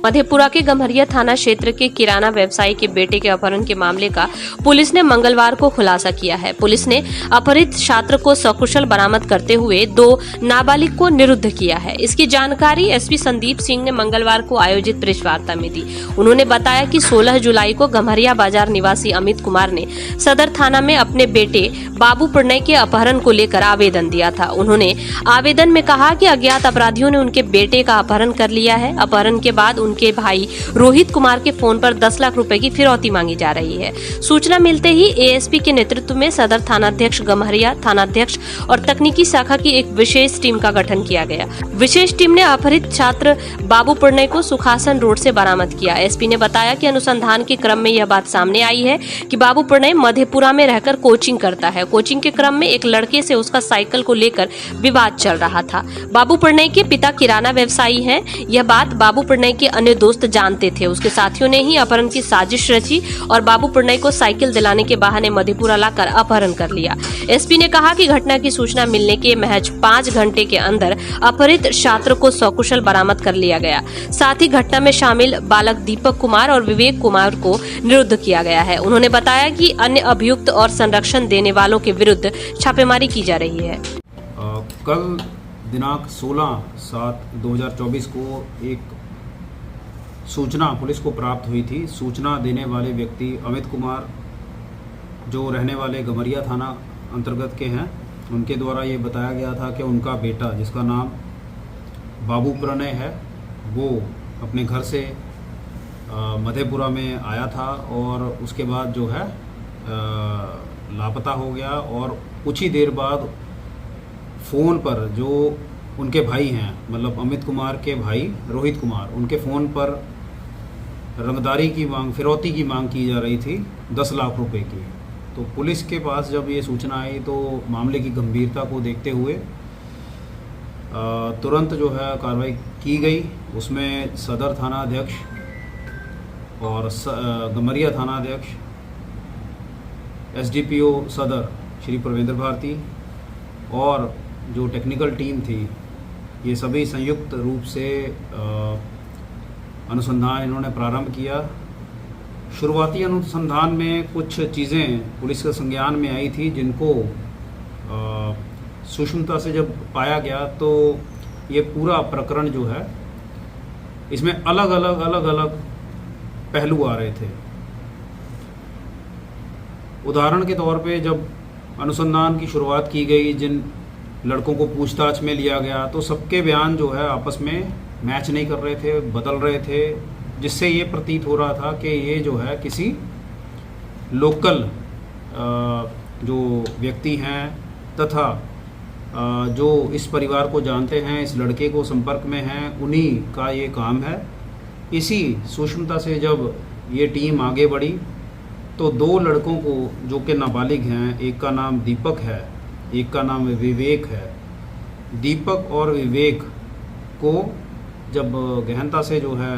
मधेपुरा के गम्हरिया थाना क्षेत्र के किराना व्यवसायी के बेटे के अपहरण के मामले का पुलिस ने मंगलवार को खुलासा किया है। पुलिस ने अपहरित छात्र को सकुशल बरामद करते हुए 2 नाबालिग को निरुद्ध किया है। इसकी जानकारी एसपी संदीप सिंह ने मंगलवार को आयोजित प्रेस वार्ता में दी। उन्होंने बताया कि 16 जुलाई को गम्हरिया बाजार निवासी अमित कुमार ने सदर थाना में अपने बेटे बाबू प्रणय के अपहरण को लेकर आवेदन दिया था। उन्होंने आवेदन में कहा कि अज्ञात अपराधियों ने उनके बेटे का अपहरण कर लिया है। अपहरण के बाद उनके भाई रोहित कुमार के फोन पर 10 लाख रुपए की फिरौती मांगी जा रही है। सूचना मिलते ही एएसपी के नेतृत्व में सदर थानाध्यक्ष गम्हरिया, थानाध्यक्ष और तकनीकी शाखा की एक विशेष टीम का गठन किया गया। विशेष टीम ने अपहरित छात्र बाबू प्रणय को सुखासन रोड से बरामद किया। एसपी ने बताया कि अनुसंधान के क्रम में यह बात सामने आई है कि बाबू प्रणय मधेपुरा में रहकर कोचिंग करता है। कोचिंग के क्रम में एक लड़के से उसका साइकिल को लेकर विवाद चल रहा था। बाबू प्रणय के पिता किराना व्यवसायी हैं। यह बात बाबू प्रणय के अन्य दोस्त जानते थे। उसके साथियों ने ही अपहरण की साजिश रची और बाबू प्रणय को साइकिल दिलाने के बहाने मधेपुरा लाकर अपहरण कर लिया। एसपी ने कहा कि घटना की सूचना मिलने के महज 5 घंटे के अंदर अपहरित छात्र को सकुशल बरामद कर लिया गया। साथ ही घटना में शामिल बालक दीपक कुमार और विवेक कुमार को निरुद्ध किया गया है। उन्होंने बताया कि अन्य अभियुक्त और संरक्षण देने वालों के विरुद्ध छापेमारी की जा रही है। कल दिनांक 16/7/2024 को एक सूचना पुलिस को प्राप्त हुई थी। सूचना देने वाले व्यक्ति अमित कुमार, जो रहने वाले गम्हरिया थाना अंतर्गत के हैं, उनके द्वारा ये बताया गया था कि उनका बेटा, जिसका नाम बाबू प्रणय है, वो अपने घर से मधेपुरा में आया था और उसके बाद जो है लापता हो गया। और कुछ ही देर बाद फ़ोन पर जो उनके भाई हैं, मतलब अमित कुमार के भाई रोहित कुमार, उनके फ़ोन पर रंगदारी की मांग, फिरौती की मांग की जा रही थी 10 लाख रुपए की। तो पुलिस के पास जब ये सूचना आई तो मामले की गंभीरता को देखते हुए तुरंत जो है कार्रवाई की गई। उसमें सदर थानाध्यक्ष और गम्हरिया थानाध्यक्ष, एसडीपीओ सदर श्री प्रवेंद्र भारती और जो टेक्निकल टीम थी, ये सभी संयुक्त रूप से अनुसंधान इन्होंने प्रारंभ किया। शुरुआती अनुसंधान में कुछ चीज़ें पुलिस के संज्ञान में आई थी, जिनको सूक्ष्मता से जब पाया गया तो ये पूरा प्रकरण जो है, इसमें अलग अलग पहलू आ रहे थे। उदाहरण के तौर पे जब अनुसंधान की शुरुआत की गई, जिन लड़कों को पूछताछ में लिया गया, तो सबके बयान जो है आपस में मैच नहीं कर रहे थे, बदल रहे थे, जिससे ये प्रतीत हो रहा था कि ये जो है किसी लोकल जो व्यक्ति हैं तथा जो इस परिवार को जानते हैं, इस लड़के को संपर्क में हैं, उन्हीं का ये काम है। इसी सूक्ष्मता से जब ये टीम आगे बढ़ी तो 2 लड़कों को, जो कि नाबालिग हैं, एक का नाम दीपक है, एक का नाम विवेक है। दीपक और विवेक को जब गहनता से जो है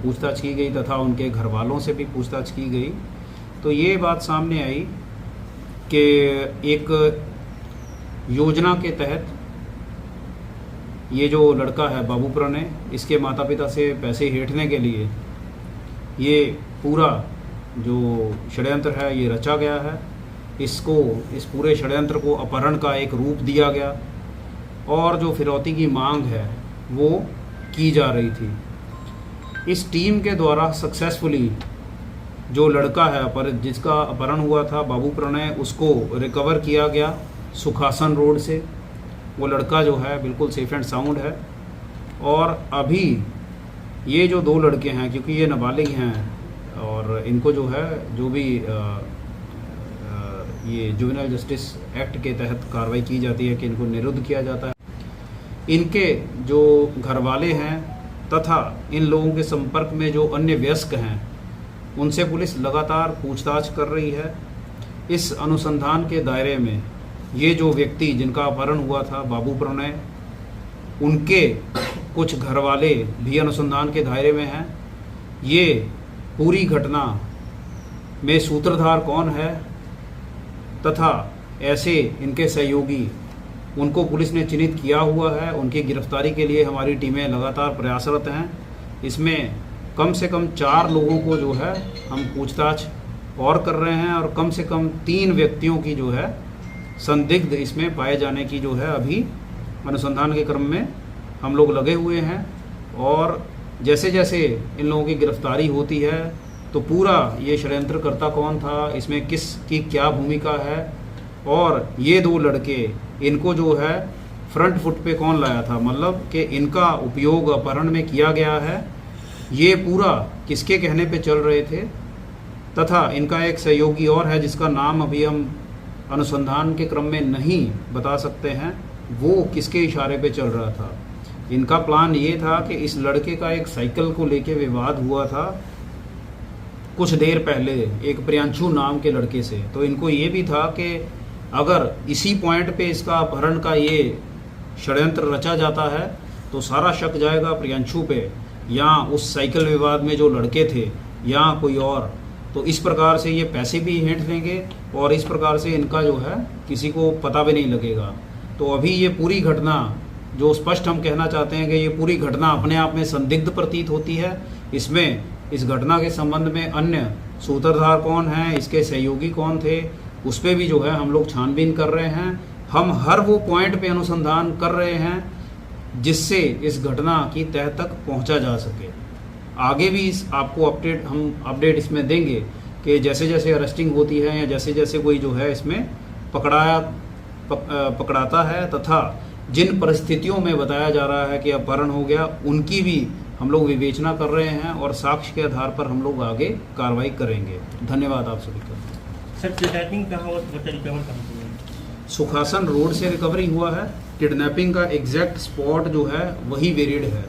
पूछताछ की गई तथा उनके घर वालों से भी पूछताछ की गई, तो ये बात सामने आई कि एक योजना के तहत ये जो लड़का है बाबू प्रणय, इसके माता पिता से पैसे हेठने के लिए ये पूरा जो षड्यंत्र है ये रचा गया है। इस पूरे षड्यंत्र को अपहरण का एक रूप दिया गया और जो फिरौती की मांग है वो की जा रही थी। इस टीम के द्वारा सक्सेसफुली जो लड़का है जिसका अपहरण हुआ था बाबू प्रणय, उसको रिकवर किया गया सुखासन रोड से। वो लड़का जो है बिल्कुल सेफ एंड साउंड है। और अभी ये जो 2 लड़के हैं, क्योंकि ये नाबालिग हैं और इनको जो है जो भी ये जुवेनाइल जस्टिस एक्ट के तहत कार्रवाई की जाती है कि इनको निरुद्ध किया जाता है। इनके जो घर वाले हैं तथा इन लोगों के संपर्क में जो अन्य वयस्क हैं, उनसे पुलिस लगातार पूछताछ कर रही है। इस अनुसंधान के दायरे में ये जो व्यक्ति जिनका अपहरण हुआ था बाबू प्रणय, उनके कुछ घर वाले भी अनुसंधान के दायरे में हैं। ये पूरी घटना में सूत्रधार कौन है तथा ऐसे इनके सहयोगी, उनको पुलिस ने चिन्हित किया हुआ है। उनकी गिरफ्तारी के लिए हमारी टीमें लगातार प्रयासरत हैं। इसमें कम से कम 4 लोगों को जो है हम पूछताछ और कर रहे हैं और कम से कम 3 व्यक्तियों की जो है संदिग्ध इसमें पाए जाने की जो है अभी अनुसंधान के क्रम में हम लोग लगे हुए हैं। और जैसे जैसे इन लोगों की गिरफ्तारी होती है तो पूरा ये षड्यंत्रकर्ता कौन था, इसमें किस की क्या भूमिका है और ये 2 लड़के इनको जो है फ्रंट फुट पे कौन लाया था, मतलब कि इनका उपयोग अपहरण में किया गया है, ये पूरा किसके कहने पे चल रहे थे। तथा इनका एक सहयोगी और है जिसका नाम अभी हम अनुसंधान के क्रम में नहीं बता सकते हैं, वो किसके इशारे पे चल रहा था। इनका प्लान ये था कि इस लड़के का एक साइकिल को लेके विवाद हुआ था कुछ देर पहले एक प्रियांशु नाम के लड़के से। तो इनको ये भी था कि अगर इसी पॉइंट पे इसका अपहरण का ये षड्यंत्र रचा जाता है तो सारा शक जाएगा प्रियांशु पे या उस साइकिल विवाद में जो लड़के थे या कोई और। तो इस प्रकार से ये पैसे भी हेंट लेंगे और इस प्रकार से इनका जो है किसी को पता भी नहीं लगेगा। तो अभी ये पूरी घटना जो स्पष्ट हम कहना चाहते हैं कि ये पूरी घटना अपने आप में संदिग्ध प्रतीत होती है। इसमें इस घटना के संबंध में अन्य सूत्रधार कौन हैं, इसके सहयोगी कौन थे, उस पर भी जो है हम लोग छानबीन कर रहे हैं। हम हर वो पॉइंट पे अनुसंधान कर रहे हैं जिससे इस घटना की तह तक पहुंचा जा सके। आगे भी आपको हम अपडेट इसमें देंगे कि जैसे जैसे अरेस्टिंग होती है या जैसे जैसे कोई जो है इसमें पकड़ाता है तथा जिन परिस्थितियों में बताया जा रहा है कि अपहरण हो गया उनकी भी हम लोग विवेचना कर रहे हैं और साक्ष्य के आधार पर हम लोग आगे कार्रवाई करेंगे। धन्यवाद आप सभी का। सर किडनैपिंग कहाँ हुआ, रिकवर कहाँ हुआ? सुखासन रोड से रिकवरी हुआ है। किडनैपिंग का एग्जैक्ट स्पॉट जो है वही वेरिड है।